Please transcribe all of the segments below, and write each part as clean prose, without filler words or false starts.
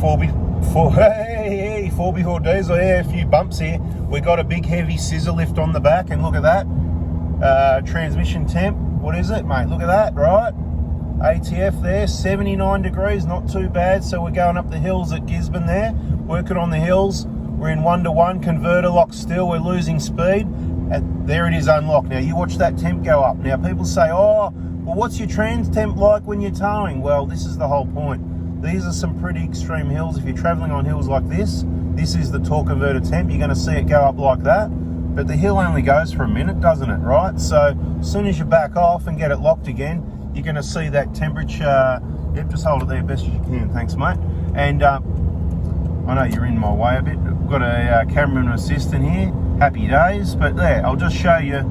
hey, 4x4 diesel, yeah, a few bumps here. We got a big heavy scissor lift on the back, and look at that. Transmission temp, what is it, mate? Look at that, right? ATF there, 79 degrees, not too bad. So we're going up the hills at Gisborne there, working on the hills. We're in 1-to-1 converter lock still, we're losing speed. And there it is unlocked. Now you watch that temp go up. Now people say, oh, well what's your trans temp like when you're towing? Well, this is the whole point. These are some pretty extreme hills. If you're traveling on hills like this is the torque converter temp. You're gonna see it go up like that. But the hill only goes for a minute, doesn't it, right? So as soon as you back off and get it locked again, you're gonna see that temperature. Yep, just hold it there best as you can, thanks mate. And I know you're in my way a bit. We've got a cameraman assistant here, happy days. But there, I'll just show you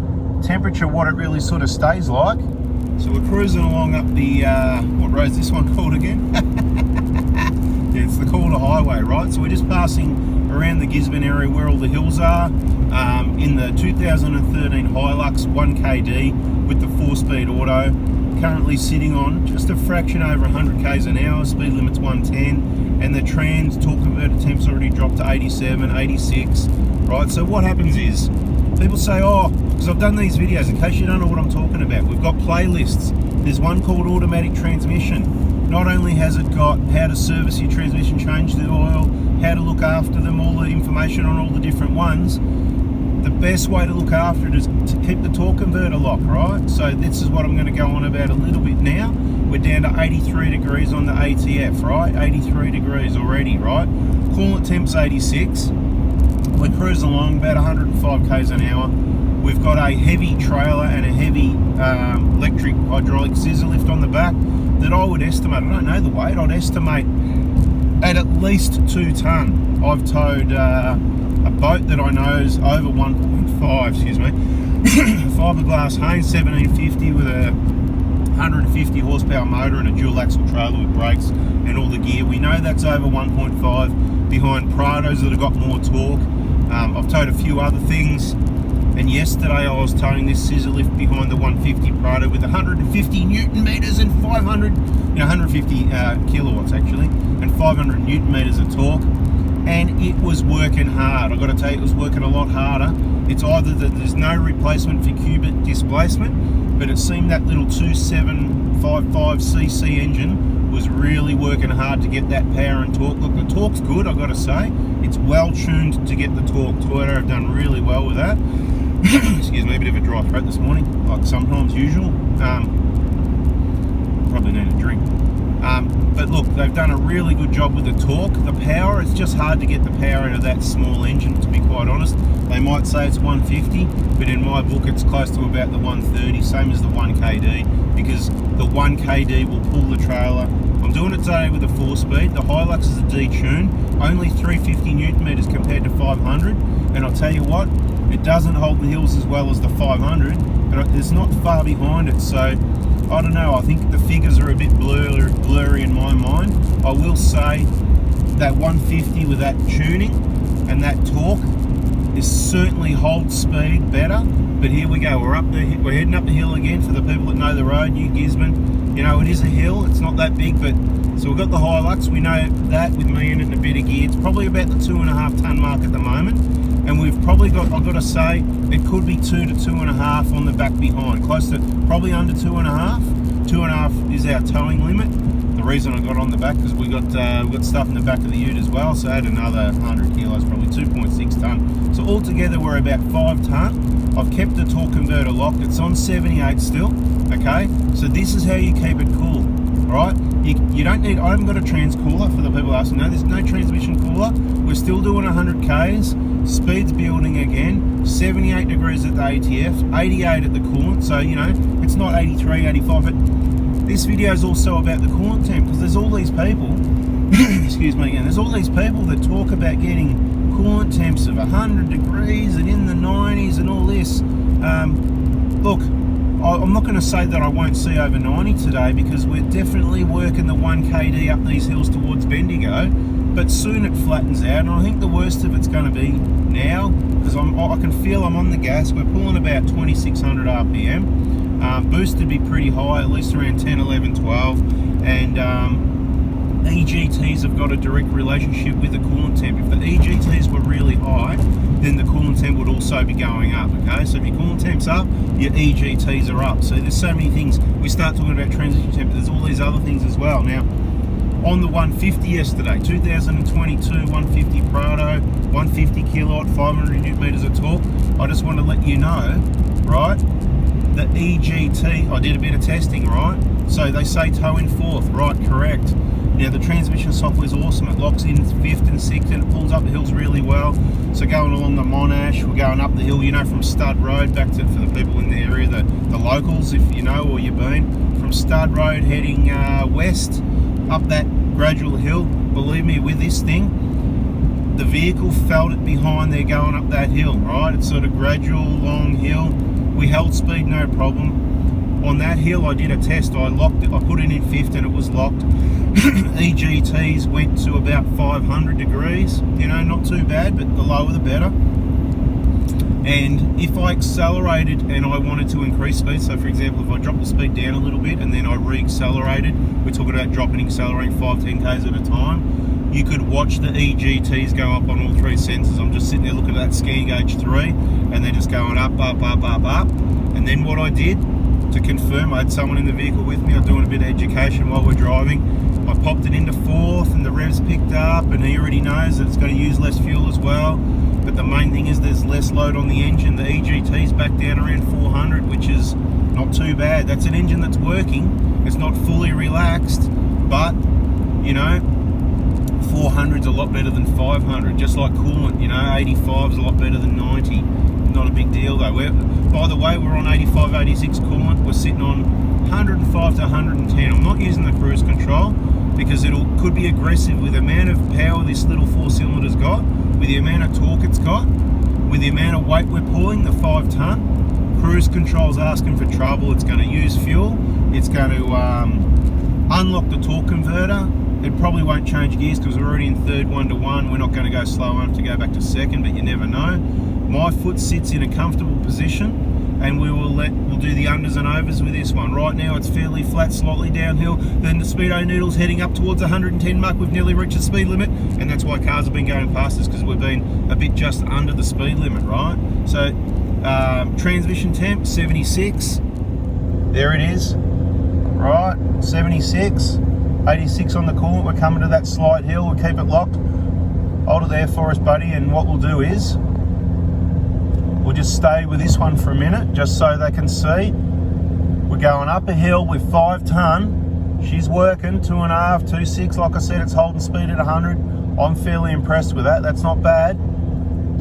temperature, what it really sort of stays like. So we're cruising along up the, what road's this one called again? Yeah, it's the Calder Highway, right? So we're just passing around the Gisborne area where all the hills are, in the 2013 Hilux 1KD with the 4-speed auto, currently sitting on just a fraction over 100 k's an hour, speed limit's 110, and the trans torque converter temp's already dropped to 87, 86, right? So what happens is, people say, oh, because I've done these videos, in case you don't know what I'm talking about, we've got playlists. There's one called Automatic Transmission. Not only has it got how to service your transmission, change the oil, how to look after them, all the information on all the different ones. The best way to look after it is to keep the torque converter lock, right? So this is what I'm going to go on about a little bit now. We're down to 83 degrees on the ATF, right? 83 degrees already, right? Coolant temp's 86. We're cruising along about 105 k's an hour. We've got a heavy trailer and a heavy electric hydraulic scissor lift on the back that I would estimate, I don't know the weight, I'd estimate at least 2 tonne. I've towed a boat that I know is over 1.5, excuse me, fiberglass Haynes 1750 with a 150 horsepower motor and a dual axle trailer with brakes and all the gear. We know that's over 1.5 behind Prados that have got more torque. I've towed a few other things, and yesterday I was towing this scissor lift behind the 150 Prado with 150 newton meters and 150 kilowatts actually, and 500 newton meters of torque. And it was working hard. I've got to tell you, it was working a lot harder. It's either that there's no replacement for cubic displacement, but it seemed that little 2755cc engine was really working hard to get that power and torque. Look, the torque's good, I've got to say. It's well tuned to get the torque. Toyota have done really well with that. Excuse me, a bit of a dry throat this morning, like sometimes usual. Probably need a drink. But look, they've done a really good job with the torque. The power, it's just hard to get the power out of that small engine, to be quite honest. They might say it's 150, but in my book it's close to about the 130, same as the 1KD, because the 1KD will pull the trailer. I'm doing it today with a 4-speed. The Hilux is a D-tune, only 350 newton meters compared to 500, and I'll tell you what, it doesn't hold the hills as well as the 500, but it's not far behind it, so I don't know, I think the figures are a bit blurry in my mind. I will say that 150 with that tuning and that torque is certainly holds speed better. But here we go, we're heading up the hill again. For the people that know the road, New Gisborne, you know, it is a hill, it's not that big, but so we've got the Hilux, we know that with me in it and a bit of gear. It's probably about the 2.5 tonne mark at the moment. And we've probably got, I've got to say, it could be 2 to 2.5 on the back behind, close to probably under 2.5. 2.5 is our towing limit. The reason I got on the back because we got stuff in the back of the ute as well, so I had another 100 kilos, probably 2.6 tonne. So altogether we're about 5 tonne. I've kept the torque converter locked. It's on 78 still. Okay, so this is how you keep it cool. Right? You don't need. I haven't got a trans cooler for the people asking. No, there's no transmission cooler. We're still doing 100 k's. Speed's building again. 78 degrees at the ATF, 88 at the coolant. So you know it's not 83, 85. But this video is also about the coolant temp, because there's all these people. Excuse me again. There's all these people that talk about getting coolant temps of 100 degrees and in the 90s and all this. Look, I'm not going to say that I won't see over 90 today, because we're definitely working the 1KD up these hills towards Bendigo, but soon it flattens out, and I think the worst of it's going to be now, because I can feel I'm on the gas. We're pulling about 2600 RPM. Boost would be pretty high, at least around 10, 11, 12, and EGTs have got a direct relationship with the coolant temp. If the EGTs were really high, then the coolant temp would also be going up, okay? So if your coolant temp's up, your EGTs are up. So there's so many things. We start talking about transition temp, there's all these other things as well. Now, on the 150 yesterday, 2022 150 Prado, 150 kilowatt, 500 newton meters of torque. I just want to let you know, right, the EGT, I did a bit of testing, right? So they say tow in fourth, right, correct. Now the transmission software is awesome. It locks in fifth and sixth and it pulls up the hills really well. So going along the Monash, we're going up the hill, you know, from Stud Road back to, for the people in the area, the locals, if you know or you've been, from Stud Road heading west, up that gradual hill. Believe me, with this thing, the vehicle felt it behind there going up that hill, right? It's sort of gradual, long hill. We held speed, no problem. On that hill, I did a test. I locked it, I put it in fifth and it was locked. EGTs went to about 500 degrees, you know, not too bad, but the lower the better. And if I accelerated and I wanted to increase speed, so for example, if I dropped the speed down a little bit and then I re-accelerated, we're talking about dropping and accelerating 5-10 k's at a time, you could watch the EGTs go up on all three sensors. I'm just sitting there looking at that scan gauge 3 and they're just going up, up, up, up, up. And then what I did to confirm, I had someone in the vehicle with me, I'm doing a bit of education while we're driving. I popped it into fourth and the revs picked up and he already knows that it's going to use less fuel as well. But the main thing is there's less load on the engine. The EGT's back down around 400, which is not too bad. That's an engine that's working. It's not fully relaxed, but you know, 400's a lot better than 500. Just like coolant, you know, 85's a lot better than 90. Not a big deal though. By the way, we're on 85, 86 coolant. We're sitting on 105 to 110. I'm not using the cruise control because it could be aggressive with the amount of power this little 4-cylinder's got, with the amount of torque it's got, with the amount of weight we're pulling, the 5-ton. Cruise control's asking for trouble. It's going to use fuel. It's going to unlock the torque converter. It probably won't change gears because we're already in third 1-to-1. We're not going to go slow enough to go back to second, but you never know. My foot sits in a comfortable position and we'll do the unders and overs with this one. Right now it's fairly flat, slightly downhill. Then the speedo needle's heading up towards 110 mark. We've nearly reached the speed limit, and that's why cars have been going past us, because we've been a bit just under the speed limit, right? So transmission temp 76. There it is, right? 76, 86 on the coolant. We're coming to that slight hill. We'll keep it locked. Hold it there for us, buddy. And what we'll do is we'll just stay with this one for a minute, just so they can see. We're going up a hill with 5-ton. She's working 2.5, 2.6. Like I said, it's holding speed at 100. I'm fairly impressed with that. That's not bad.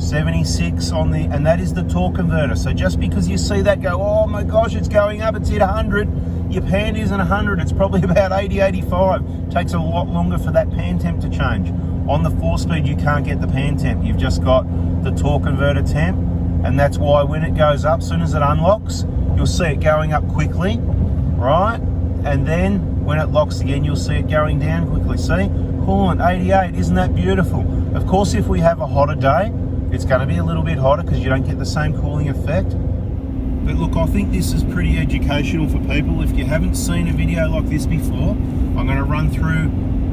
76 on the, and that is the torque converter. So just because you see that go, oh my gosh, it's going up, it's hit 100. Your pan isn't 100. It's probably about 80, 85. Takes a lot longer for that pan temp to change. On the 4-speed, you can't get the pan temp. You've just got the torque converter temp. And that's why when it goes up, as soon as it unlocks, you'll see it going up quickly, right? And then when it locks again, you'll see it going down quickly. See? Coolant 88, isn't that beautiful? Of course, if we have a hotter day, it's going to be a little bit hotter because you don't get the same cooling effect. But look, I think this is pretty educational for people. If you haven't seen a video like this before, I'm going to run through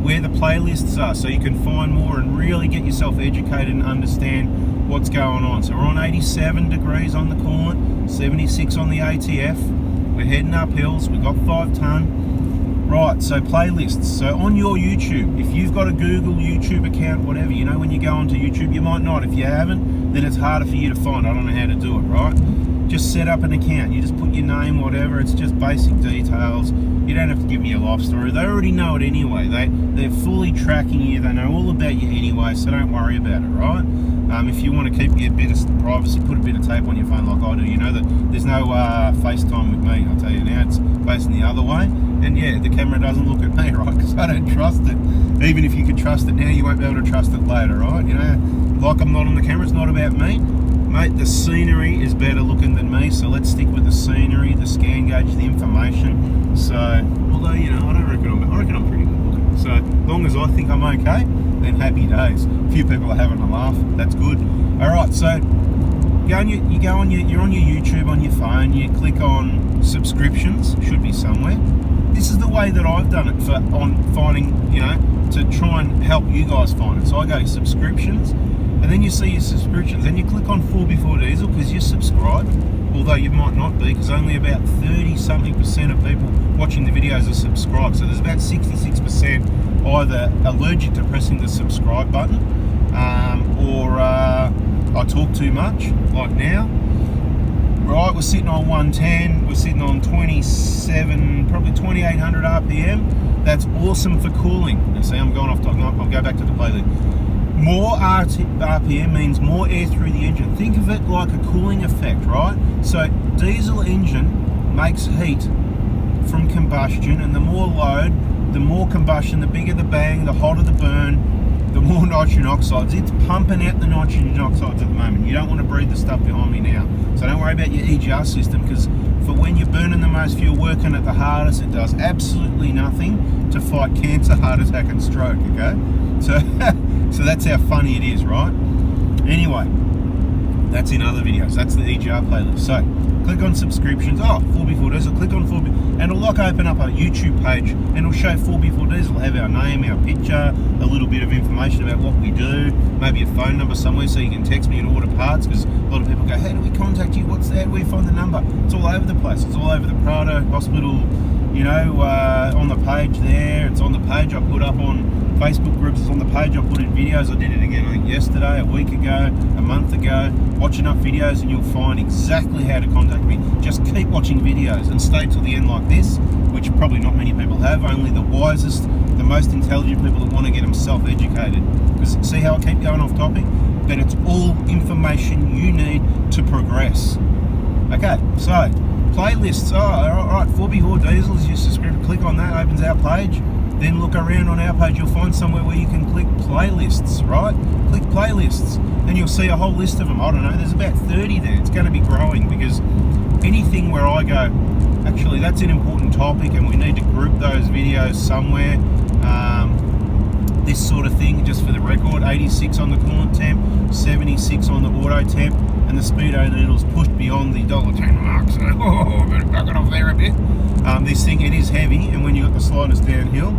where the playlists are so you can find more and really get yourself educated and understand what's going on. So we're on 87 degrees on the coolant, 76 on the ATF. We're heading up hills. We've got 5-ton. Right, so playlists. So on your YouTube, if you've got a Google YouTube account, whatever, you know, when you go onto YouTube, you might not. If you haven't, then it's harder for you to find. I don't know how to do it, right? Just set up an account. You just put your name, whatever. It's just basic details. You don't have to give me your life story. They already know it anyway. They're fully tracking you. They know all about you anyway, so don't worry about it, right? If you want to keep your bit of privacy, put a bit of tape on your phone like I do. You know that there's no FaceTime with me, I'll tell you now. It's facing the other way. And yeah, the camera doesn't look at me, right? Because I don't trust it. Even if you could trust it now, you won't be able to trust it later, right? You know, like I'm not on the camera, it's not about me. Mate, the scenery is better looking than me, so let's stick with the scenery, the scan gauge, the information. So, although, you know, I reckon I'm pretty good looking. So, as long as I think I'm okay, then happy days. A few people are having a laugh, that's good. All right, so you're on your YouTube on your phone, you click on subscriptions, should be somewhere. This is the way that I've done it on finding, to try and help you guys find it. So I go subscriptions, and then you see your subscriptions, then you click on 4x4 Diesel because you're subscribed, although you might not be, because only about 30-something% of people watching the videos are subscribed. So there's about 66% either allergic to pressing the subscribe button, or I talk too much, like now. Right, we're sitting on 110, we're sitting on 27, probably 2800 RPM. That's awesome for cooling. Now see, I'm going off topic, I'll go back to the playlist. More RPM means more air through the engine. Think of it like a cooling effect, right? So diesel engine makes heat from combustion, and the more load, the more combustion, the bigger the bang, the hotter the burn, the more nitrogen oxides. It's pumping out the nitrogen oxides at the moment. You don't want to breathe the stuff behind me now. So don't worry about your EGR system, because for when you're burning the most fuel, working at the hardest, it does absolutely nothing to fight cancer, heart attack and stroke, okay? So that's how funny it is, right? Anyway, that's in other videos. That's the EGR playlist. So click on subscriptions. 4x4 Diesel. Click on 4x, and it'll open up a YouTube page, and it'll show 4x4 Diesel. Have our name, our picture, a little bit of information about what we do, maybe a phone number somewhere so you can text me and order parts, because a lot of people go, how do we contact you? What's that? Where do we find the number? It's all over the place. It's all over the Prado Hospital, on the page there. It's on the page I put up on Facebook groups. It's on the page I put in videos. I did it again, I think yesterday, a week ago, a month ago. Watch enough videos and you'll find exactly how to contact me. Just keep watching videos and stay till the end like this, which probably not many people have. Only the wisest, the most intelligent people that want to get themselves educated. Because see how I keep going off topic? But it's all information you need to progress. Okay, so playlists. Alright, 4x4 Diesel is your subscription. Click on that, opens our page. Then look around on our page, you'll find somewhere where you can click playlists, right? Click playlists, and you'll see a whole list of them. I don't know, there's about 30 there. It's going to be growing, because anything where I go, actually that's an important topic and we need to group those videos somewhere. This sort of thing, just for the record, 86 on the coolant temp, 76 on the auto temp, and the speedo needle's pushed beyond the $1.10 mark, so better back it off there a bit. This thing, it is heavy, and when you've got the sliders downhill,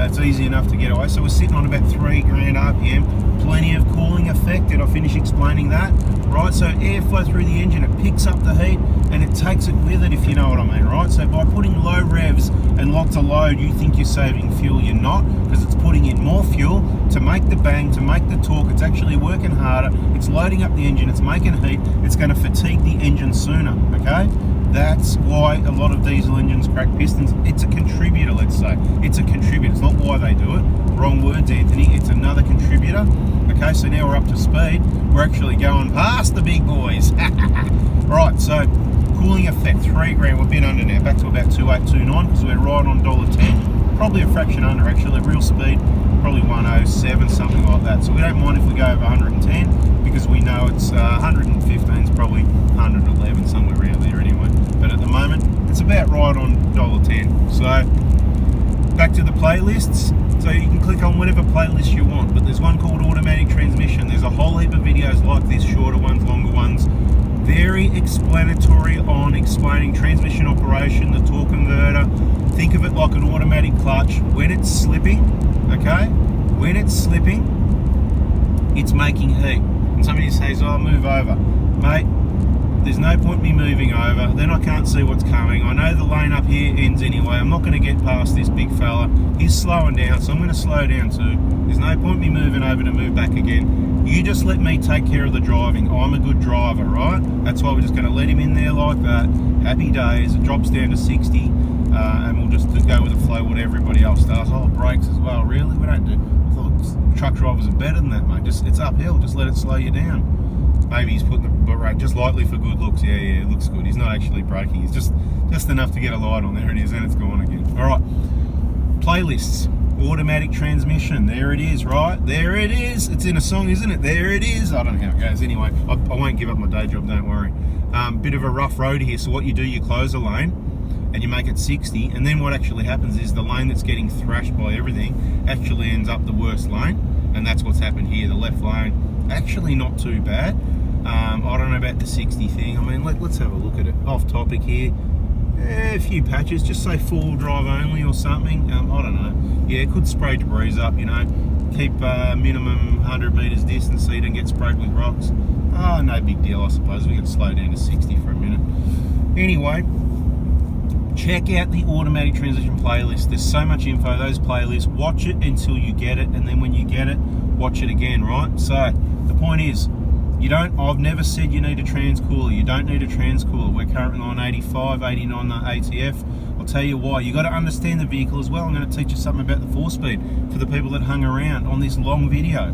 it's easy enough to get away. So we're sitting on about 3 grand RPM, plenty of cooling effect. Did I finish explaining that? Right, so airflow through the engine, it picks up the heat and it takes it with it, if you know what I mean, right? So by putting low revs and lots of load, you think you're saving fuel, you're not, because it's putting in more fuel to make the bang, to make the torque. It's actually working harder, it's loading up the engine, it's making heat, it's going to fatigue the engine sooner, okay? That's why a lot of diesel engines crack pistons. It's a contributor, let's say. It's a contributor. It's not why they do it. Wrong words, Anthony. It's another contributor. Okay, so now we're up to speed. We're actually going past the big boys. Right, so cooling effect, 3 grand. We've been under now, back to about 2.829, because we're right on $1.10. Probably a fraction under, actually. Real speed, probably 107, something like that. So we don't mind if we go over 110, because we know it's 115 is probably 111, somewhere around there anyway. But at the moment, it's about right on $1.10. So back to the playlists. So you can click on whatever playlist you want, but there's one called automatic transmission. There's a whole heap of videos like this, shorter ones, longer ones, very explanatory on explaining transmission operation, the torque converter. Think of it like an automatic clutch. When it's slipping, okay, when it's slipping, it's making heat. And somebody says, oh, move over. Mate, there's no point me moving over, then I can't see what's coming. I know the lane up here ends anyway. I'm not going to get past this big fella. He's slowing down, so I'm going to slow down too. There's no point me moving over to move back again. You just let me take care of the driving. I'm a good driver, right? That's why we're just going to let him in there like that. Happy days. It drops down to 60, and we'll just go with the flow, what everybody else does. Oh, brakes as well. Really? We don't do. I thought truck drivers are better than that, mate. It's uphill. Just let it slow you down. Maybe he's putting the brake just lightly for good looks. Yeah, it looks good. He's not actually braking. He's just enough to get a light on. There it is, and it's gone again. All right, playlists, automatic transmission. There it is, right? There it is. It's in a song, isn't it? There it is. I don't know how it goes. Anyway, I won't give up my day job. Don't worry. Bit of a rough road here. So what you do, you close a lane and you make it 60, and then what actually happens is the lane that's getting thrashed by everything actually ends up the worst lane, and that's what's happened here. The left lane, actually not too bad. I don't know about the 60 thing. I mean, let's have a look at it. Off topic here. A few patches, just say 4-wheel drive only or something. I don't know. Yeah, it could spray debris up, you know. Keep minimum 100 metres distance so you don't get sprayed with rocks. Oh, no big deal, I suppose. We can slow down to 60 for a minute. Anyway, check out the automatic transition playlist. There's so much info, those playlists. Watch it until you get it, and then when you get it, watch it again, right? So the point is, I've never said you need a transcooler. You don't need a transcooler. We're currently on 85, 89 ATF. I'll tell you why. You got to understand the vehicle as well. I'm going to teach you something about the 4-speed for the people that hung around on this long video.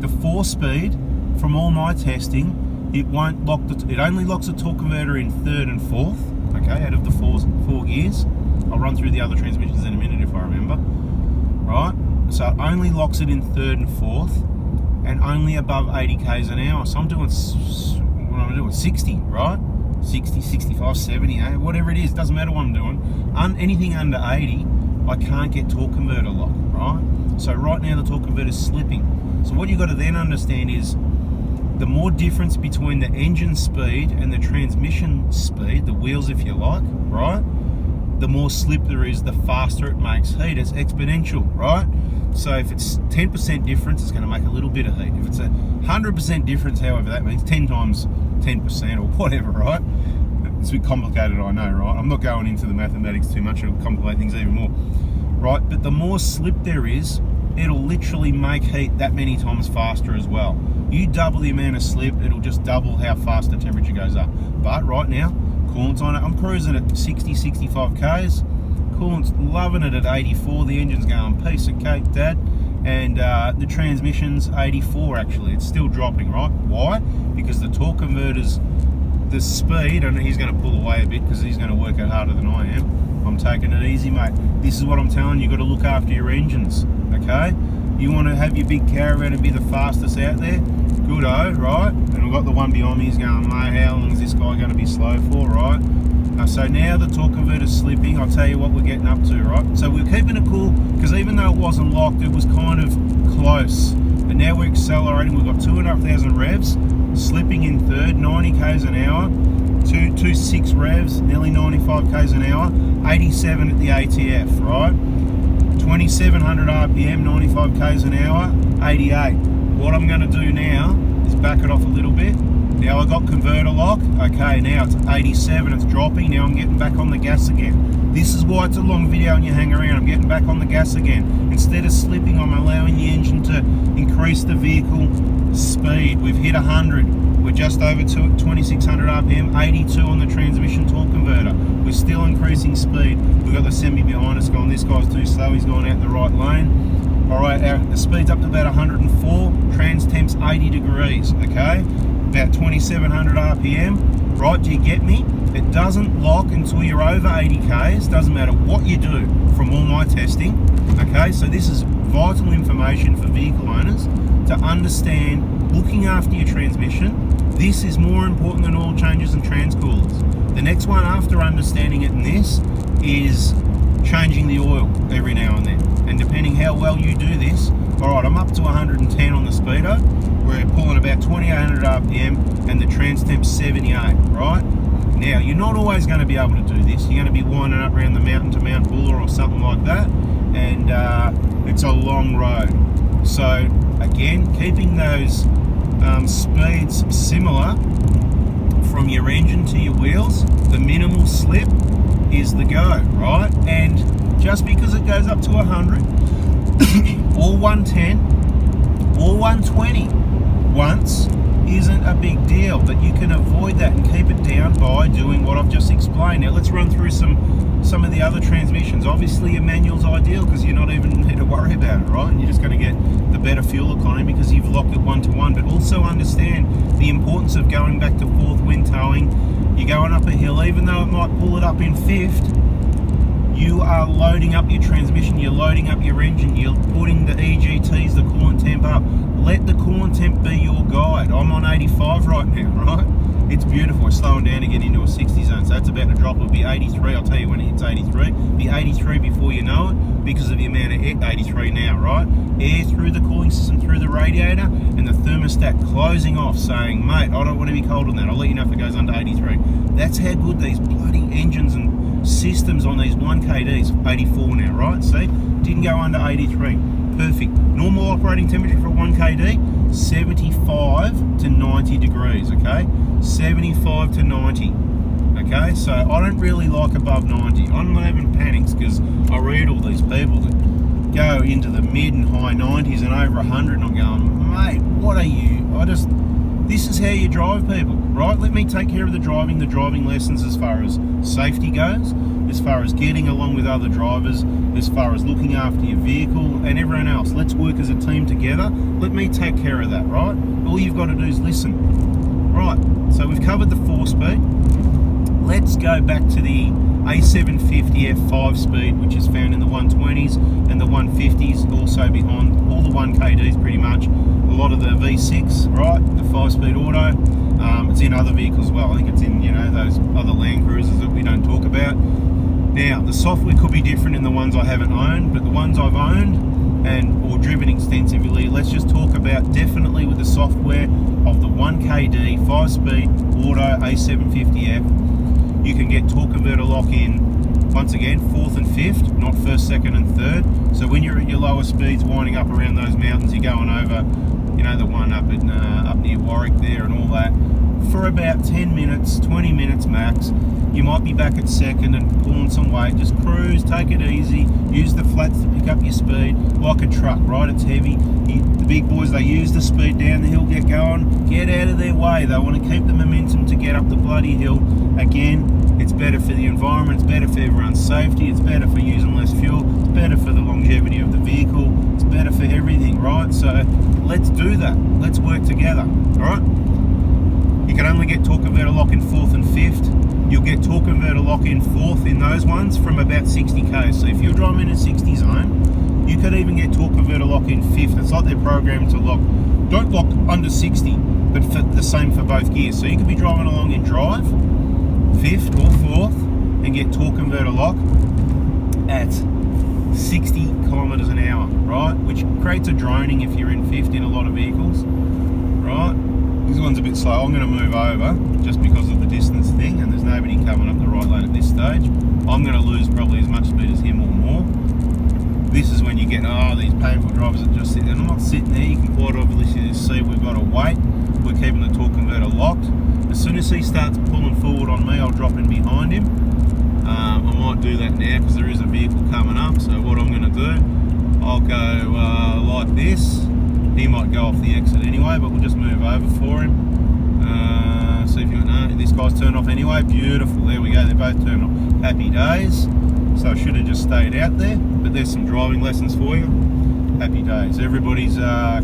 The 4-speed, from all my testing, it won't lock it only locks a torque converter in 3rd and 4th, okay, out of the four gears. I'll run through the other transmissions in a minute if I remember. Right? So it only locks it in 3rd and 4th. And only above 80 k's an hour. So I'm doing 60, right? 60, 65, 70, whatever it is, doesn't matter what I'm doing. Anything under 80, I can't get torque converter lock, right? So right now the torque converter is slipping. So what you've got to then understand is the more difference between the engine speed and the transmission speed, the wheels if you like, right? The more slip there is, the faster it makes heat. It's exponential, right? So if it's 10% difference, it's going to make a little bit of heat. If it's 100% difference, however, that means 10 times 10% or whatever, right? It's a bit complicated, I know, right? I'm not going into the mathematics too much. It'll complicate things even more, right? But the more slip there is, it'll literally make heat that many times faster as well. You double the amount of slip, it'll just double how fast the temperature goes up. But right now, coolant's on it. I'm cruising at 60, 65 Ks. Coolant's loving it at 84. The engine's going piece of cake, Dad. And the transmission's 84 actually. It's still dropping, right? Why? Because the torque converters, the speed, and he's going to pull away a bit because he's going to work out harder than I am. I'm taking it easy, mate. This is what I'm telling you. You've got to look after your engines, okay? You want to have your big caravan and be the fastest out there? Good-o, right? And I've got the one behind me. He's going, mate, how long is this guy going to be slow for, right? So now the torque converter's slipping. I'll tell you what we're getting up to, right? So we're keeping it cool because even though it wasn't locked, it was kind of close. And now we're accelerating. We've got 2,500 revs, slipping in 3rd, 90 k's an hour, 2.6 revs, nearly 95 k's an hour, 87 at the ATF, right? 2,700 RPM, 95 k's an hour, 88. What I'm going to do now is back it off a little bit. Now I got converter lock. Okay, now it's 87, it's dropping. Now I'm getting back on the gas again. This is why it's a long video and you hang around. I'm getting back on the gas again. Instead of slipping, I'm allowing the engine to increase the vehicle speed. We've hit 100. We're just over 2,600 RPM, 82 on the transmission torque converter. We're still increasing speed. We've got the semi behind us going, this guy's too slow, he's going out the right lane. All right, the speed's up to about 104, trans temp's 80 degrees, okay? About 2,700 RPM, right, do you get me? It doesn't lock until you're over 80 Ks, doesn't matter what you do from all my testing, okay? So this is vital information for vehicle owners to understand looking after your transmission. This is more important than oil changes and transcoolers. The next one after understanding it in this is changing the oil every now and then. And depending how well you do this, all right, I'm up to 110 on the speedo. We're pulling about 2,800 RPM and the trans temp's 78, right? Now, you're not always going to be able to do this. You're going to be winding up around the mountain to Mount Buller or something like that. And it's a long road. So, again, keeping those speeds similar from your engine to your wheels, the minimal slip is the go, right? And just because it goes up to 100 or 110 or 120 once isn't a big deal, but you can avoid that and keep it down by doing what I've just explained. Now let's run through some of the other transmissions. Obviously a manual's ideal because you're not even need to worry about it, right? You're just going to get the better fuel economy because you've locked it 1-to-1, but also understand the importance of going back to 4th wind towing. You're going up a hill, even though it might pull it up in 5th, you are loading up your transmission, you're loading up your engine, you're putting the EGTs, the coolant temp up. Let the coolant temp be your guide. I'm on 85 right now, right? It's beautiful. We're slowing down to get into a 60 zone, so that's about to drop. It'll be 83. I'll tell you when it hits 83. Be 83 before you know it because of the amount of 83 now, right? Air through the cooling system, through the radiator and the thermostat closing off saying, mate, I don't want to be cold on that, I'll let you know if it goes under 83. That's how good these bloody engines and systems on these 1KDs, 84 now, right? See, didn't go under 83, perfect. Normal operating temperature for 1KD, 75 to 90 degrees, okay? 75 to 90. Okay, so I don't really like above 90. I'm not having panics because I read all these people that go into the mid and high 90s and over 100 and I'm going, mate, what are you? This is how you drive, people, right? Let me take care of the driving lessons as far as safety goes, as far as getting along with other drivers, as far as looking after your vehicle and everyone else. Let's work as a team together. Let me take care of that, right? All you've got to do is listen. Right, so we've covered the 4-speed. Let's go back to the A750 F5 speed, which is found in the 120s and the 150s, also behind all the 1KDs pretty much. A lot of the V6, right, the 5-speed auto. It's in other vehicles as well. I think it's in, you know, those other Land Cruisers that we don't talk about. Now, the software could be different in the ones I haven't owned, but the ones I've owned or driven extensively, let's just talk about definitely with the software of the 1KD 5-speed auto A750F. You can get torque converter lock in, once again, 4th and 5th, not 1st, 2nd and 3rd. So when you're at your lower speeds winding up around those mountains, you're going over, you know, the one up near Warwick there and all that, for about 10 minutes, 20 minutes max. You might be back at 2nd and pulling some weight. Just cruise, take it easy, use the flats to pick up your speed, like a truck, right? It's heavy. The big boys, they use the speed down the hill, get going, get out of their way. They want to keep the momentum to get up the bloody hill. Again, it's better for the environment, it's better for everyone's safety, it's better for using less fuel, it's better for the longevity of the vehicle, it's better for everything, right? So let's do that. Let's work together, all right? You can only get torque converter lock in 4th and 5th. You'll get torque converter lock in 4th in those ones from about 60k. So if you're driving in a 60 zone, you could even get torque converter lock in 5th. It's like they're programmed to lock. Don't lock under 60, but for the same for both gears. So you could be driving along in drive, 5th or 4th, and get torque converter lock at 60 kilometers an hour, right? Which creates a droning if you're in 5th in a lot of vehicles, right? This one's a bit slow. I'm going to move over just because of the distance thing, and there's nobody coming up the right lane at this stage. I'm going to lose probably as much speed as him or more. This is when you get, these painful drivers that just sit there. I'm not sitting there. You can quite obviously see we've got to wait. We're keeping the torque converter locked. As soon as he starts pulling forward on me, I'll drop in behind him. I might do that now because there is a vehicle coming up. So what I'm going to do, I'll go like this. He might go off the exit anyway, but we'll just move over for him. See if you know, this guy's turned off anyway. Beautiful, there we go, they're both turned off. Happy days. So I should have just stayed out there, but there's some driving lessons for you. Happy days. Everybody's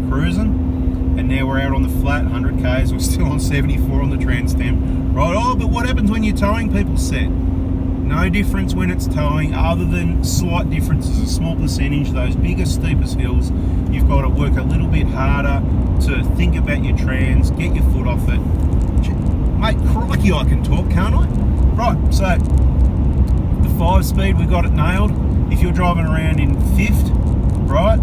cruising, and now we're out on the flat, 100k's. We're still on 74 on the trans temp. Right, but what happens when you're towing, people said? No difference when it's towing, other than slight differences, a small percentage. Those bigger, steepest hills, you've got to work a little bit harder to think about your trans, get your foot off it. Mate, crikey, I can talk, can't I? Right, so the 5-speed, we got it nailed. If you're driving around in 5th, right,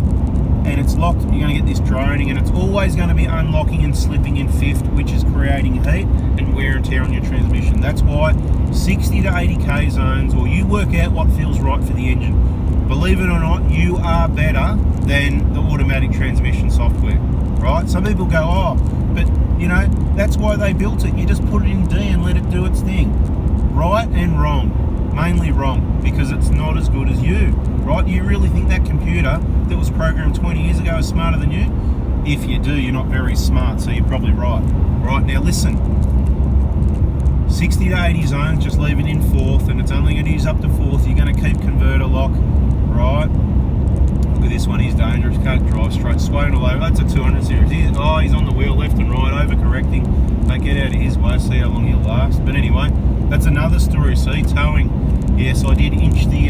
and it's locked, you're going to get this droning, and it's always going to be unlocking and slipping in 5th, which is creating heat and wear and tear on your transmission. That's why 60 to 80k zones, or you work out what feels right for the engine. Believe it or not, you are better than the automatic transmission software, right? Some people go, but you know, that's why they built it. You just put it in D and let it do its thing. Right and wrong, mainly wrong, because it's not as good as you, right? You really think that computer that was programmed 20 years ago is smarter than you? If you do, you're not very smart, so you're probably right. Right, now listen, 60 to 80 zones, just leave it in 4th, and it's only going to use up to 4th. You're going to keep converter lock, right? Look at this one, he's dangerous, can't drive straight, swaying all over. That's a 200 series. He's on the wheel left and right, overcorrecting. Don't get out of his way, see how long he'll last. But anyway, that's another story. See, towing. Yes, I did inch the,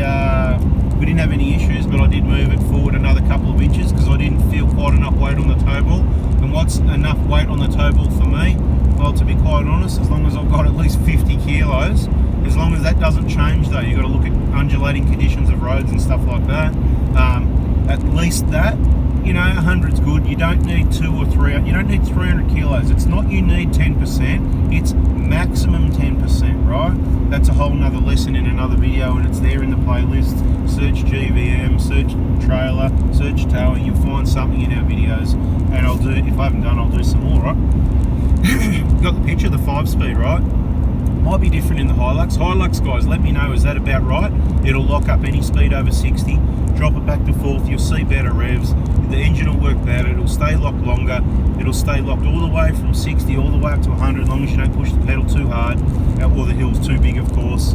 we didn't have any issues, but I did move it forward another couple of inches because I didn't feel quite enough weight on the tow ball. And what's enough weight on the tow ball for me? Well, to be quite honest, as long as I've got at least 50 kilos, as long as that doesn't change though, you've got to look at undulating conditions of roads and stuff like that. At least that, you know, 100's good. You don't need 2 or 3, you don't need 300 kilos. It's not you need 10%, it's maximum 10%, right? That's a whole nother lesson in another video, and it's there in the playlist. Search GVM, search trailer, search towing, you'll find something in our videos, and I'll do, if I haven't done, I'll do some more, right? Got the picture, the 5-speed, right? Might be different in the Hilux. Hilux guys, let me know, is that about right? It'll lock up any speed over 60, drop it back to 4th, you'll see better revs, the engine will work better, it'll stay locked longer, it'll stay locked all the way from 60 all the way up to 100, as long as you don't push the pedal too hard, or the hill's too big, of course.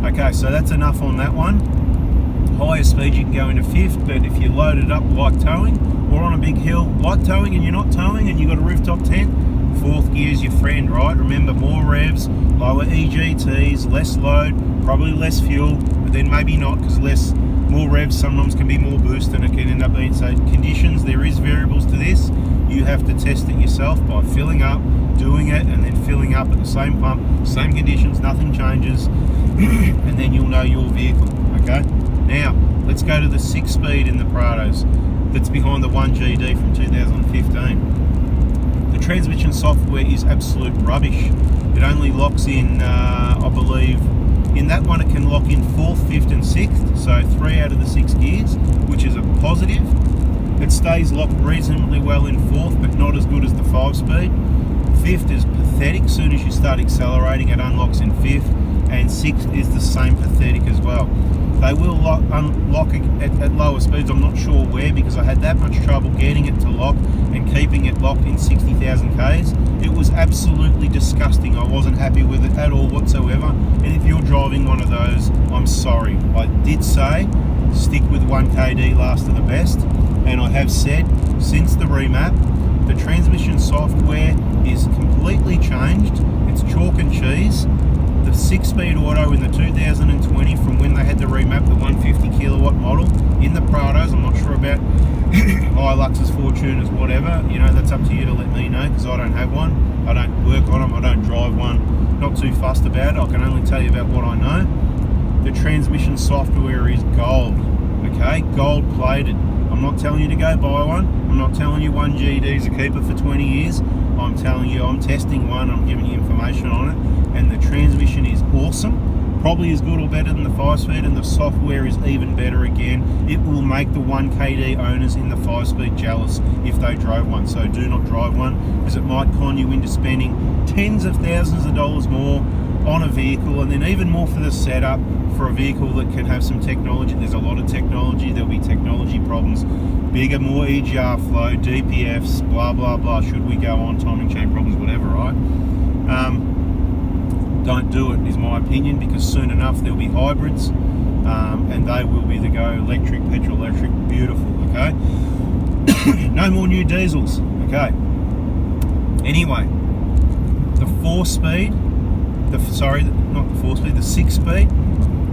Okay, so that's enough on that one. Higher speed you can go into 5th, but if you load it up like towing, or on a big hill like towing and you're not towing and you've got a rooftop tent, 4th gear's your friend, right? Remember, more revs, lower EGTs, less load, probably less fuel, but then maybe not, because more revs sometimes can be more boost, and it can end up being, so conditions, there is variables to this. You have to test it yourself by filling up, doing it, and then filling up at the same pump, same conditions, nothing changes, and then you'll know your vehicle, okay? Now, let's go to the 6-speed in the Prados that's behind the 1GD from 2015. The transmission software is absolute rubbish. It only locks in, I believe, in that one it can lock in 4th, 5th and 6th, so 3 out of the 6 gears, which is a positive. It stays locked reasonably well in 4th, but not as good as the 5-speed. 5th is pathetic. As soon as you start accelerating, it unlocks in 5th, and 6th is the same, pathetic as well. They will unlock at lower speeds. I'm not sure where, because I had that much trouble getting it to lock and keeping it locked in 60,000 Ks. It was absolutely disgusting. I wasn't happy with it at all whatsoever. And if you're driving one of those, I'm sorry. I did say stick with 1KD last of the best, and I have said since the remap, the transmission software is completely changed. It's chalk and cheese. The 6-speed auto in the 2020, from when they had the remap, the 150 kilowatt model in the Prados, I'm not sure about Hiluxes, Fortuners, whatever, you know, that's up to you to let me know, because I don't have one, I don't work on them, I don't drive one, not too fussed about it. I can only tell you about what I know. The transmission software is gold, okay, gold plated. I'm not telling you to go buy one, I'm not telling you 1GD's a keeper for 20 years, I'm telling you I'm testing one, I'm giving you information on it, and the transmission is awesome, probably as good or better than the 5-speed, and the software is even better again. It will make the 1KD owners in the 5-speed jealous if they drove one, so do not drive one, because it might con you into spending tens of thousands of dollars more on a vehicle, and then even more for the setup for a vehicle that can have some technology. There's a lot of technology, there'll be technology problems, bigger, more EGR flow, DPFs, blah blah blah, should we go on, timing chain problems, whatever, right? Don't do it, is my opinion, because soon enough there'll be hybrids, and they will be the go, electric, petrol electric, beautiful, okay? No more new diesels, okay? Anyway, the 4-speed, the 6-speed,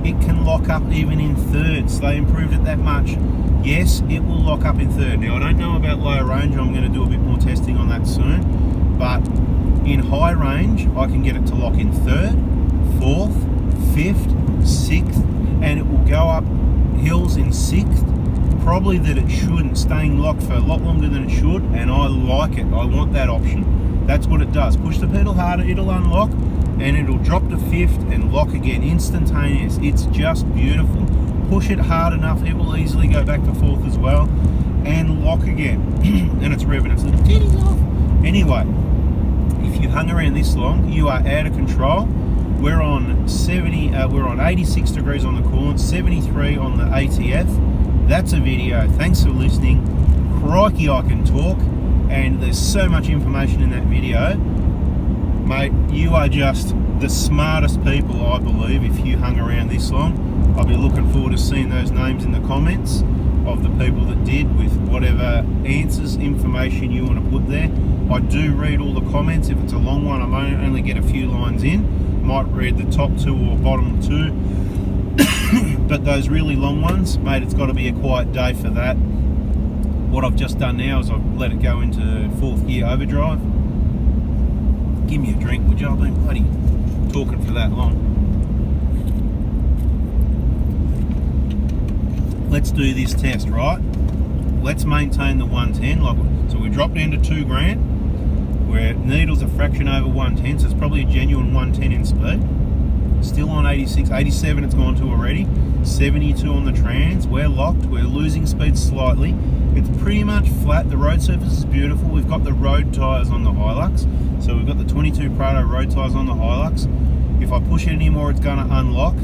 it can lock up even in 3rds. They improved it that much. Yes, it will lock up in 3rd. Now, I don't know about low range. I'm going to do a bit more testing on that soon. But in high range, I can get it to lock in 3rd, 4th, 5th, 6th, and it will go up hills in 6th. Probably that it shouldn't, staying locked for a lot longer than it should, and I like it. I want that option. That's what it does. Push the pedal harder, it'll unlock, and it'll drop to 5th and lock again, instantaneous. It's just beautiful. Push it hard enough, it will easily go back to 4th as well and lock again. And it's revving its little titties off. Anyway, if you hung around this long, you are out of control. We're on 86 degrees on the coolant, 73 on the ATF. That's a video. Thanks for listening. Crikey, I can talk, and there's so much information in that video. Mate, you are just the smartest people, I believe, if you hung around this long. I'll be looking forward to seeing those names in the comments of the people that did, with whatever answers, information you want to put there. I do read all the comments. If it's a long one, I might only get a few lines in. Might read the top 2 or bottom 2. But those really long ones, mate, it's got to be a quiet day for that. What I've just done now is I've let it go into 4th gear overdrive. Give me a drink, would you? I've been bloody talking for that long. Let's do this test, right? let's maintain the 110. So we dropped down to 2 grand, where needle's a fraction over 110, so it's probably a genuine 110 in speed. Still on 86, 87 it's gone to already, 72 on the trans. We're locked, we're losing speed slightly. It's pretty much flat, the road surface is beautiful. We've got the road tyres on the Hilux, so we've got the 22 Prado road tyres on the Hilux. If I push it anymore, it's going to unlock,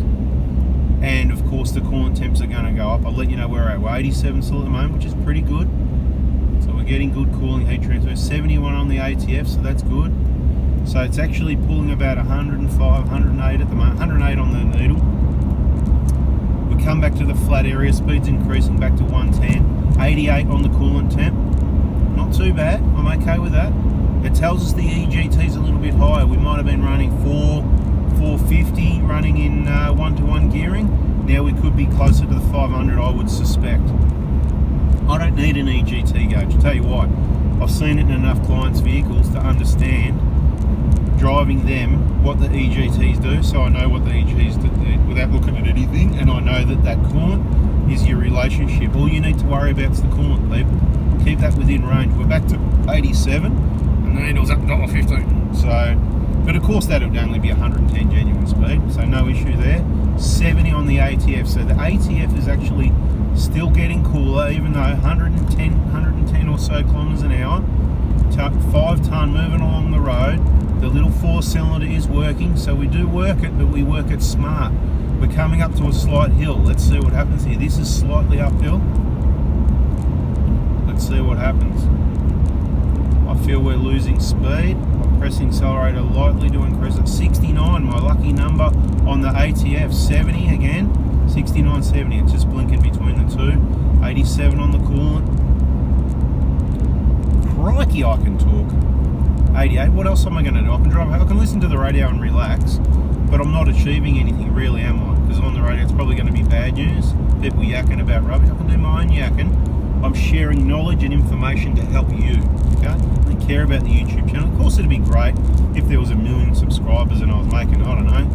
and of course the coolant temps are going to go up. I'll let you know where we're at. We're 87 still at the moment, which is pretty good. So we're getting good cooling heat transfer. 71 on the ATF, so that's good. So it's actually pulling about 105, 108 at the moment, 108 on the needle. We come back to the flat area, speed's increasing back to 110, 88 on the coolant temp. Not too bad, I'm okay with that. It tells us the EGT is a little bit higher. We might have been running 450 running in 1-to-1 gearing. Now we could be closer to the 500, I would suspect. I don't need an EGT gauge, I'll tell you what. I've seen it in enough clients' vehicles to understand, driving them, what the EGTs do, so I know what the EGTs do without looking at anything, and I know that coolant is your relationship. All you need to worry about is the coolant, people. Keep that within range. We're back to 87, and the needle's up $1.15. So, but of course that'll only be 110 genuine speed, so no issue there. 70 on the ATF, so the ATF is actually still getting cooler, even though 110 or so kilometers an hour, 5-tonne moving along the road. The little 4-cylinder is working, so we do work it, but we work it smart. We're coming up to a slight hill. Let's see what happens here. This is slightly uphill. Let's see what happens. I feel we're losing speed. I'm pressing accelerator lightly to increase it. 69, my lucky number on the ATF. 70 again. 69, 70. It's just blinking between the two. 87 on the coolant. Crikey, I can talk. 88. What else am I going to do? I can listen to the radio and relax, but I'm not achieving anything really, am I? Because on the radio it's probably going to be bad news, people yakking about rubbish. I can do my own yakking. I'm sharing knowledge and information to help you, okay? I care about the YouTube channel. Of course it'd be great if there was 1 million subscribers and I was making, I don't know,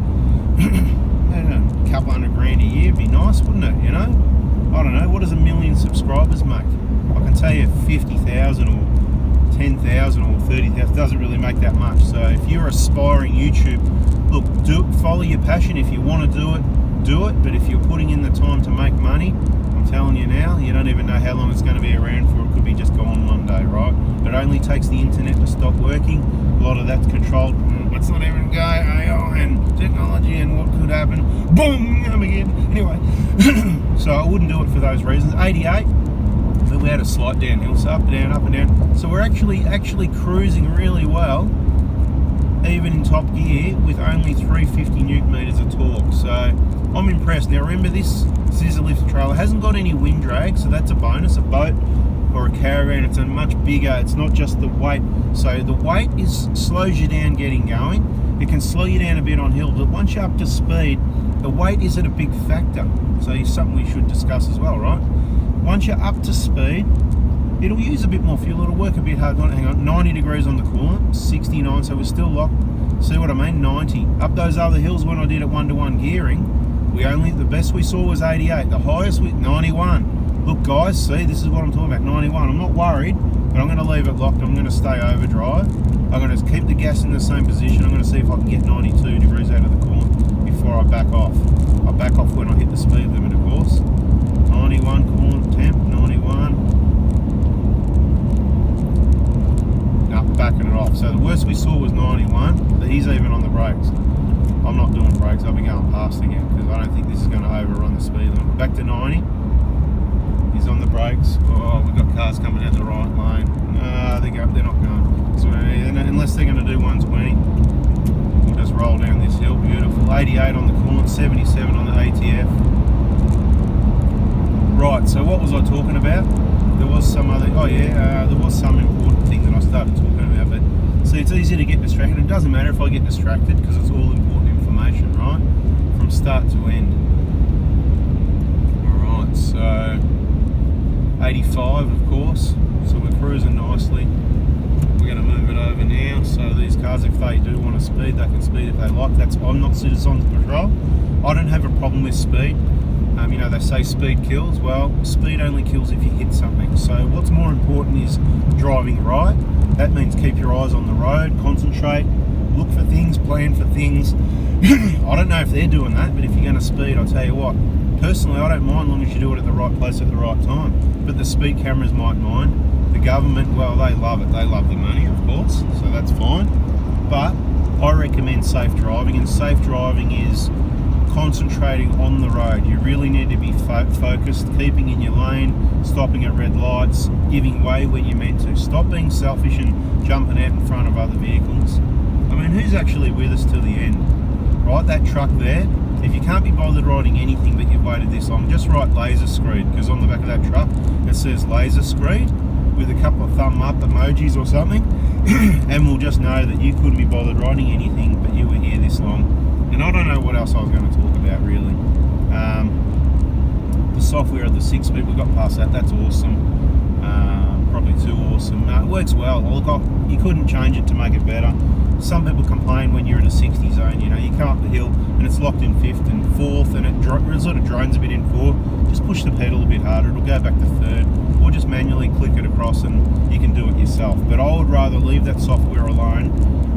a couple $100 grand a year. It'd be nice, wouldn't it, you know? I don't know, what does 1 million subscribers make? I can tell you 50,000 or 10,000 or 30,000 doesn't really make that much. So if you're aspiring YouTube, look, follow your passion. If you want to do it, but if you're putting in the time to make money, I'm telling you now, you don't even know how long it's going to be around for. It could be just gone one day, right? It only takes the internet to stop working. A lot of that's controlled. Let's not even go AI and technology and what could happen. Boom, again. Anyway, so I wouldn't do it for those reasons. 88. But we had a slight downhill, so up and down, up and down. So we're actually cruising really well, even in top gear, with only 350 newton meters of torque. So I'm impressed. Now remember, this scissor lift trailer hasn't got any wind drag, so that's a bonus. A boat or a caravan, it's a much bigger. It's not just the weight. So the weight slows you down getting going. It can slow you down a bit on hill, but once you're up to speed, the weight isn't a big factor. So it's something we should discuss as well, right? Once you're up to speed, it'll use a bit more fuel, it'll work a bit hard. Hang on, 90 degrees on the coolant, 69, so we're still locked. See what I mean? 90. Up those other hills when I did it 1-to-1 gearing, the best we saw was 88. The highest, 91. Look guys, see, this is what I'm talking about, 91. I'm not worried, but I'm going to leave it locked. I'm going to stay overdrive. I'm going to keep the gas in the same position. I'm going to see if I can get 92 degrees out of the coolant before I back off. I back off when I hit the speed limit, of course. 91 coolant temp, 91. Backing it off. So the worst we saw was 91, but he's even on the brakes. I'm not doing brakes, I'll be going past again because I don't think this is going to overrun the speed limit. Back to 90. He's on the brakes. Oh, we've got cars coming down the right lane. No, they're not going. So, unless they're going to do 120. We'll just roll down this hill. Beautiful. 88 on the coolant, 77 on the ATF. Right, so what was I talking about? There was some other, there was some important thing that I started talking about, but see, it's easy to get distracted. It doesn't matter if I get distracted because it's all important information, right? From start to end. Alright, so 85 of course, so we're cruising nicely. We're going to move it over now, so these cars, if they do want to speed, they can speed if they like. I'm not citizens patrol. I don't have a problem with speed. You know, they say speed kills. Well, speed only kills if you hit something. So what's more important is driving right. That means keep your eyes on the road, concentrate, look for things, plan for things. I don't know if they're doing that, but if you're going to speed, I'll tell you what, personally I don't mind as long as you do it at the right place at the right time. But the speed cameras might mind. The government, well, they love it. They love the money, of course, so that's fine. But I recommend safe driving, and safe driving is concentrating on the road. You really need to be focused, keeping in your lane, stopping at red lights, giving way where you're meant to. Stop being selfish and jumping out in front of other vehicles. I mean, who's actually with us till the end? Right, that truck there, if you can't be bothered riding anything but you've waited this long, just write laser screed, because on the back of that truck it says laser screed with a couple of thumb up emojis or something, and we'll just know that you couldn't be bothered riding anything but you were here this long. And I don't know what else I was going to talk about really. The software of the 6-speed, we got past that. That's awesome. Probably too awesome. It works well. Look, you couldn't change it to make it better. Some people complain when you're in a 60 zone. You know, you come up the hill and it's locked in 5th and 4th, and it sort of drones a bit in 4th. Just push the pedal a bit harder. It'll go back to 3rd, or just manually click it across and you can do it yourself. But I would rather leave that software alone,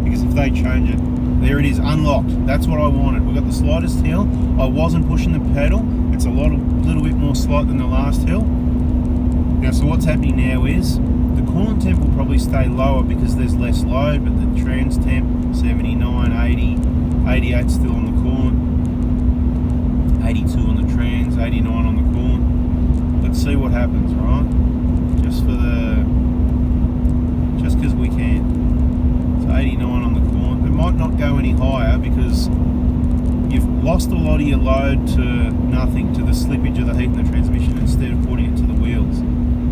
because if they change it, there it is, unlocked. That's what I wanted. We've got the slightest hill. I wasn't pushing the pedal. It's a little bit more slight than the last hill. Now, so what's happening now is the coolant temp will probably stay lower because there's less load, but the trans temp, 79, 80, 88 still on the coolant, 82 on the trans, 89 on the coolant. Let's see what happens, right? Just because we can. So 89 on the coolant. It might not go any higher because you've lost a lot of your load to nothing, to the slippage of the heat in the transmission, instead of putting it to the wheels.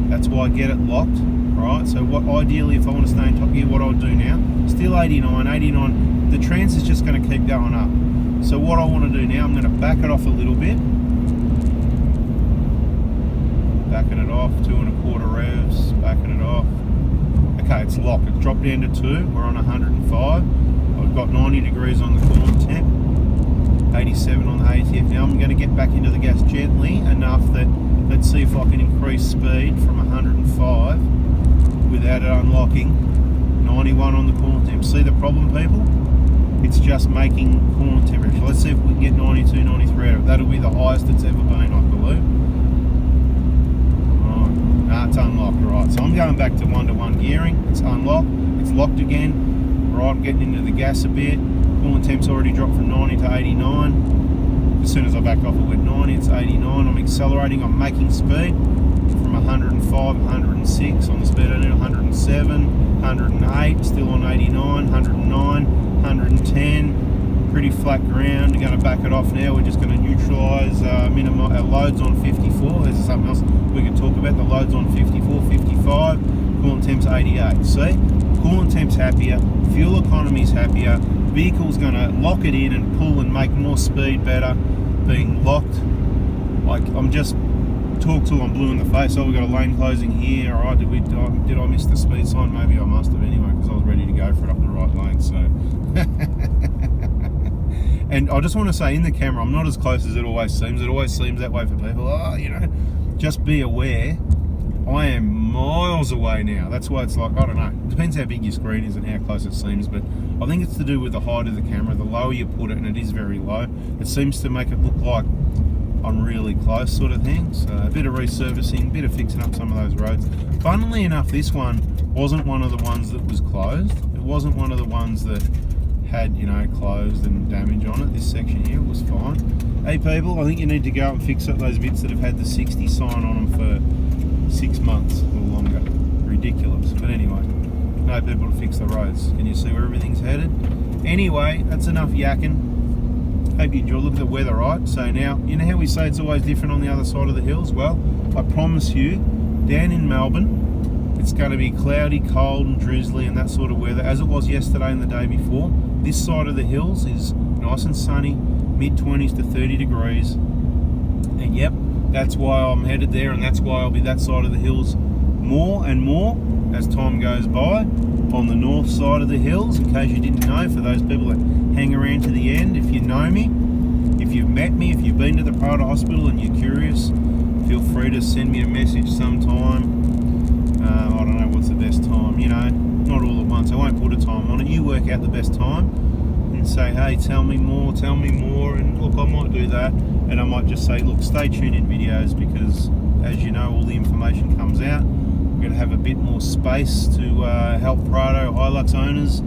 That's why I get it locked, right? So what ideally, if I want to stay in top gear, what I'll do now, still 89, the trans is just going to keep going up. So what I want to do now, I'm going to back it off a little bit. Backing it off, 2 1/4 revs, backing it off. Okay, it's locked. It's dropped down to 2. We're on 105. I've got 90 degrees on the coolant temp, 87 on the ATF. Now I'm going to get back into the gas gently enough that, let's see if I can increase speed from 105 without it unlocking. 91 on the coolant temp. See the problem, people? It's just making coolant temperature. Let's see if we can get 92, 93 out of it. That'll be the highest it's ever been, I believe. It's unlocked, right? So I'm going back to 1-to-1 gearing. It's unlocked. It's locked again. Right, I'm getting into the gas a bit. Coolant temp's already dropped from 90 to 89. As soon as I back off, it went 90. It's 89. I'm accelerating. I'm making speed from 105, 106 on the speedometer, 107, 108. Still on 89, 109, 110. Pretty flat ground. We're going to back it off now. We're just going to neutralise, minimize our loads on 54. There's something else we could talk about. The loads on 54, 55. Coolant temp's 88. See? Coolant temp's happier. Fuel economy's happier. Vehicle's going to lock it in and pull and make more speed better. Being locked. Like, I'm just talked till I'm blue in the face. Oh, we've got a lane closing here. All right, did I miss the speed sign? Maybe I must have anyway, because I was ready to go for it up the right lane. So. And I just want to say, in the camera, I'm not as close as it always seems. It always seems that way for people. Oh, you know, just be aware. I am miles away now. That's why it's like, I don't know. It depends how big your screen is and how close it seems. But I think it's to do with the height of the camera. The lower you put it, and it is very low, it seems to make it look like I'm really close, sort of thing. So a bit of resurfacing, a bit of fixing up some of those roads. Funnily enough, this one wasn't one of the ones that was closed. It wasn't one of the ones that had, you know, closed and damage on it. This section here was fine. Hey people, I think you need to go and fix up those bits that have had the 60 sign on them for 6 months or longer. Ridiculous. But anyway, no people to fix the roads. Can you see where everything's headed? Anyway, that's enough yakking. Hope you enjoy. Look at the weather, right? So now, you know how we say it's always different on the other side of the hills? Well, I promise you, down in Melbourne, it's going to be cloudy, cold and drizzly and that sort of weather, as it was yesterday and the day before. This side of the hills is nice and sunny, mid-20s to 30 degrees. And yep, that's why I'm headed there, and that's why I'll be that side of the hills more and more as time goes by. On the north side of the hills, in case you didn't know, for those people that hang around to the end, if you know me, if you've met me, if you've been to the private hospital and you're curious, feel free to send me a message sometime. I don't know what's the best time, you know, not all at once. I won't put a time on it. You work out the best time and say, hey, tell me more. And look, I might do that. And I might just say, look, stay tuned in videos, because as you know, all the information comes out. We're going to have a bit more space to help Prado Hilux owners.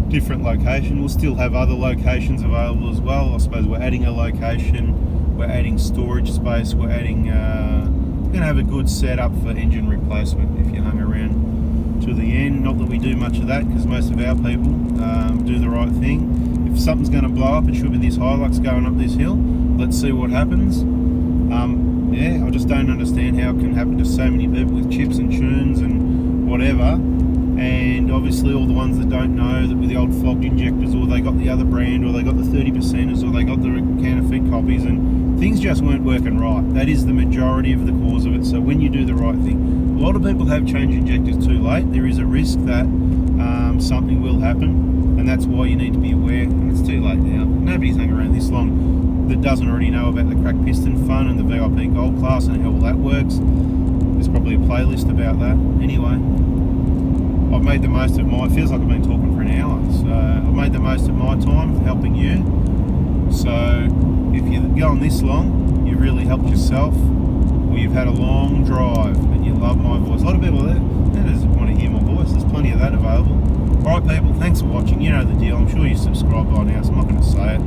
Different location. We'll still have other locations available as well. I suppose we're adding a location, we're adding storage space, we're adding we're going to have a good setup for engine replacement if you hung around to the end. Not that we do much of that, because most of our people do the right thing. If something's going to blow up, it should be this Hilux going up this hill. Let's see what happens. Yeah, I just don't understand how it can happen to so many people with chips and tunes and whatever. And obviously all the ones that don't know that with the old flogged injectors, or they got the other brand, or they got the 30%ers, or they got the counterfeit copies, and things just weren't working right. That is the majority of the cause of it. So when you do the right thing, a lot of people have changed injectors too late. There is a risk that something will happen, and that's why you need to be aware. And it's too late now. Nobody's hung around this long that doesn't already know about the cracked piston fun and the VIP gold class and how all that works. There's probably a playlist about that. Anyway, I've made the most of my, it feels like I've been talking for an hour, so I've made the most of my time helping you. So if you've gone this long, you've really helped yourself, or you've had a long drive and you love my voice. A lot of people there just want to hear my voice. There's plenty of that available. Alright people, thanks for watching. You know the deal. I'm sure you subscribed by now, so I'm not going to say it.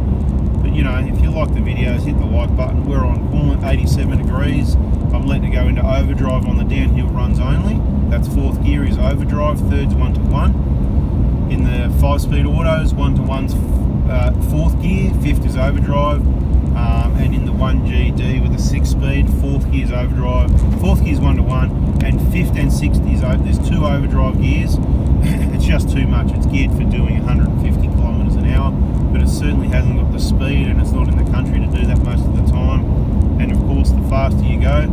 But you know, if you like the videos, hit the like button. We're on coolant 87 degrees. I'm letting it go into overdrive on the downhill runs only. That's fourth gear is overdrive, third's 1-to-1. In the 5-speed autos, 1-to-1's fourth gear, fifth is overdrive. And in the 1GD with the 6-speed, fourth gear is overdrive, fourth gear is 1-to-1, and fifth and sixth is there's 2 overdrive gears. It's just too much. It's geared for doing 150 kilometers an hour, but it certainly hasn't got the speed, and it's not in the country to do that most of the time. And of course, the faster you go,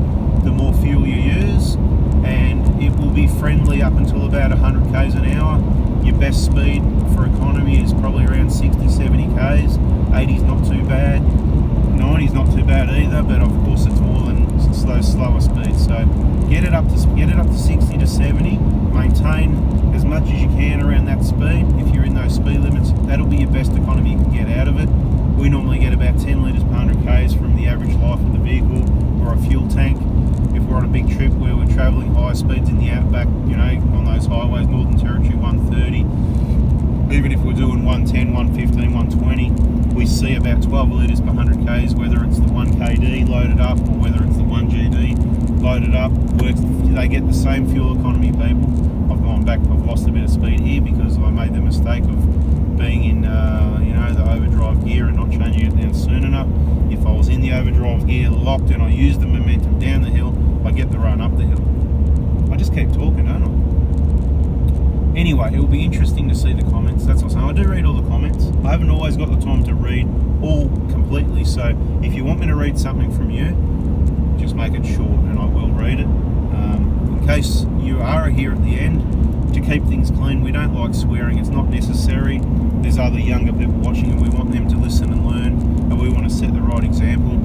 the more fuel you use, and it will be friendly up until about 100 k's an hour. Your best speed for economy is probably around 60-70 k's. 80's not too bad, 90's not too bad either, but of course it's more than those slower speeds. So get it up to 60 to 70. Maintain as much as you can around that speed. If you're in those speed limits, that'll be your best economy you can get out of it. We normally get about 10 litres per 100 k's from the average life of the vehicle or a fuel tank. If we're on a big trip where we're travelling high speeds in the outback, you know, on those highways, Northern Territory 130, even if we're doing 110, 115, 120, we see about 12 litres per 100 k's, whether it's the 1KD loaded up or whether it's the 1GD loaded up. They get the same fuel economy, people. I've gone back, I've lost a bit of speed here because I made the mistake of being in you know, the overdrive gear and not changing it down soon enough. If I was in the overdrive gear locked and I used the momentum down the hill, I get the run up the hill. I just keep talking, don't I? Anyway, it will be interesting to see the comments. That's what I'm saying. I do read all the comments. I haven't always got the time to read all completely, so if you want me to read something from you, just make it short and I will read it. In case you are here at the end, to keep things clean, we don't like swearing. It's not necessary. There's other younger people watching and we want them to listen and learn, and we want to set the right example.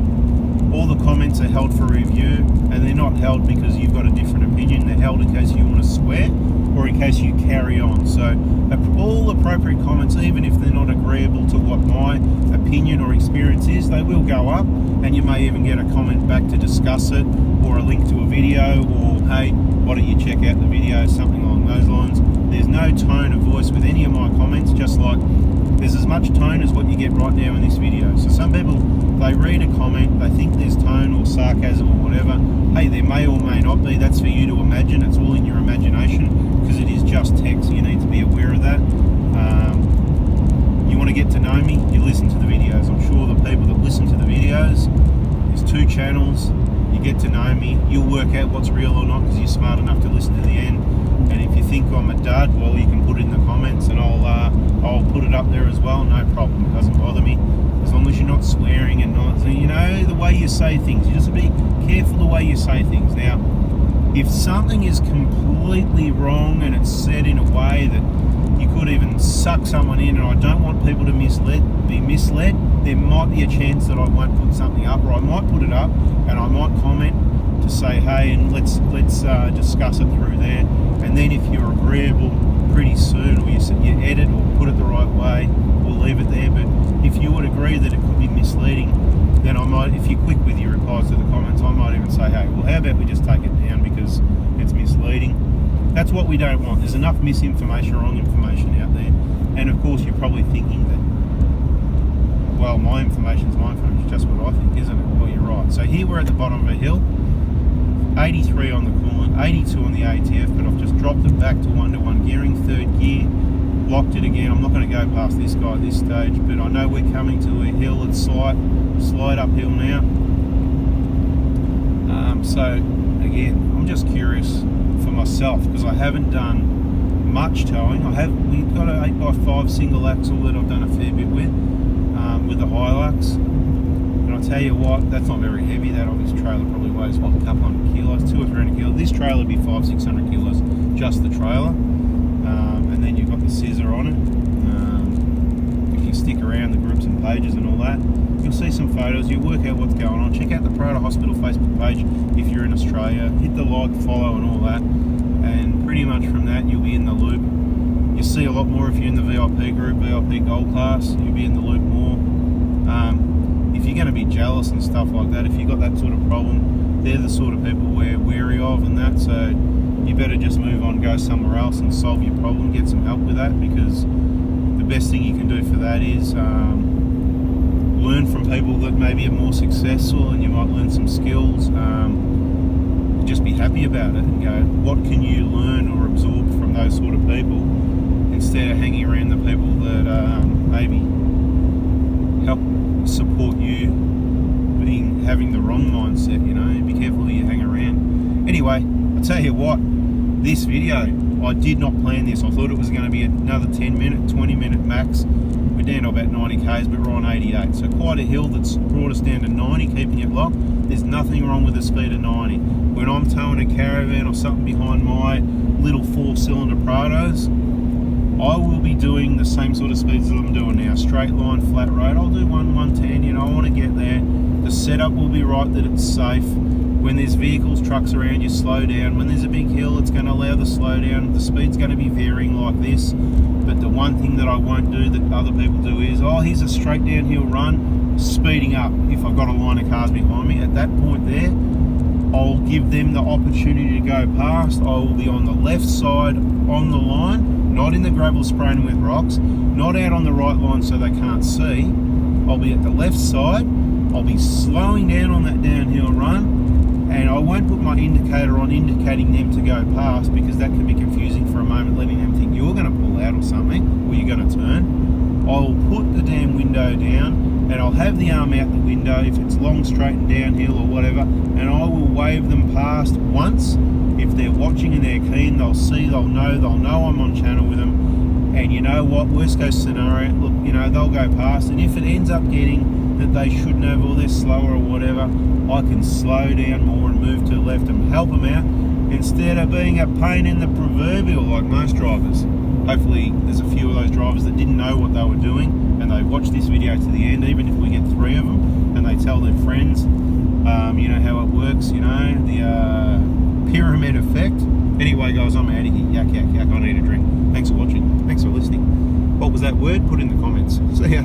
All the comments are held for review, and they're not held because you've got a different opinion. They're held in case you want to swear or in case you carry on. So all appropriate comments, even if they're not agreeable to what my opinion or experience is, they will go up, and you may even get a comment back to discuss it, or a link to a video, or hey, why don't you check out the video, something along those lines. There's no tone of voice with any of my comments, just like there's as much tone as what you get right now in this video. So some people, they read a comment, they think there's tone or sarcasm or whatever. Hey, there may or may not be. That's for you to imagine. It's all in your imagination because it is just text. You need to be aware of that. You want to get to know me, you listen to the videos. I'm sure the people that listen to the videos, there's 2 channels. You get to know me, you'll work out what's real or not because you're smart enough to listen to the end. And if you think I'm a dud, well, you can put it in the comments and I'll put it up there as well. No problem, it doesn't bother me. As long as you're not swearing and not, you know, the way you say things. You just be careful the way you say things. Now, if something is completely wrong and it's said in a way that You could even suck someone in, and I don't want people to be misled. There might be a chance that I won't put something up, or I might put it up and I might comment to say, hey, and let's discuss it through there. And then if you're agreeable pretty soon, or you edit or put it the right way, we'll leave it there. But if you would agree that it could be misleading, then I might, if you're quick with your replies to the comments, I might even say, hey, well, how about we just take it down because it's misleading. That's what we don't want. There's enough misinformation, wrong information out there. And of course, you're probably thinking that, well, my information's my information. It's just what I think, isn't it? Well, you're right. So here we're at the bottom of a hill, 83 on the coolant, 82 on the ATF, but I've just dropped it back to 1-to-1 gearing, third gear, locked it again. I'm not going to go past this guy at this stage, but I know we're coming to a hill. It's slight uphill now. So again, I'm just curious for myself because I haven't done much towing. We've got an 8x5 single axle that I've done a fair bit with the Hilux. And I'll tell you what, that's not very heavy. That obvious trailer probably weighs what, a couple hundred kilos, 200 or 300 kilos. This trailer would be 500-600 kilos, just the trailer. And then you've got the scissor on it. If you stick around the groups and pages and all that, you'll see some photos. You'll work out what's going on. Check out the Prada Hospital Facebook page if you're in Australia. Hit the like, follow, and all that. And pretty much from that, you'll be in the loop. You'll see a lot more if you're in the VIP group, VIP Gold Class. You'll be in the loop more. If you're going to be jealous and stuff like that, if you've got that sort of problem, they're the sort of people we're wary of and that. So you better just move on, go somewhere else and solve your problem. Get some help with that, because the best thing you can do for that is learn from people that maybe are more successful, and you might learn some skills. Just be happy about it and go, what can you learn or absorb from those sort of people, instead of hanging around the people that maybe help support you having the wrong mindset. You know, be careful who you hang around. Anyway, I'll tell you what, this video, I did not plan this. I thought it was going to be another 10-minute, 20-minute max. We're down to about 90 k's, but we're on 88. So quite a hill that's brought us down to 90, keeping it locked. There's nothing wrong with the speed of 90. When I'm towing a caravan or something behind my little 4-cylinder Prados, I will be doing the same sort of speeds that I'm doing now. Straight line, flat road. I'll do 110, you know, I want to get there. The setup will be right, that it's safe. When there's vehicles, trucks around, you slow down. When there's a big hill, it's going to allow the slow down. The speed's going to be varying like this. But the one thing that I won't do that other people do is, oh, here's a straight downhill run, speeding up. If I've got a line of cars behind me, at that point there, I'll give them the opportunity to go past. I will be on the left side on the line, not in the gravel spraying with rocks, not out on the right line so they can't see. I'll be at the left side. I'll be slowing down on that downhill run, and I won't put my indicator on indicating them to go past, because that can be confusing for a moment, letting them think you're going to pull out or something, or you're going to turn. I'll put the damn window down, and I'll have the arm out the window if it's long, straight and downhill or whatever, and I will wave them past once. If they're watching and they're keen, they'll see, they'll know I'm on channel with them. And you know what, worst case scenario, look, you know, they'll go past, and if it ends up getting that they shouldn't have, or they're slower or whatever, I can slow down more and move to the left and help them out, instead of being a pain in the proverbial like most drivers. Hopefully there's a few of those drivers that didn't know what they were doing, and they watched this video to the end, even if we get 3 of them, and they tell their friends, you know how it works, you know, the pyramid effect. Anyway guys, I'm out of here. Yak, yak, yak, I need a drink. Thanks for watching. Thanks for listening. What was that word? Put in the comments. See ya.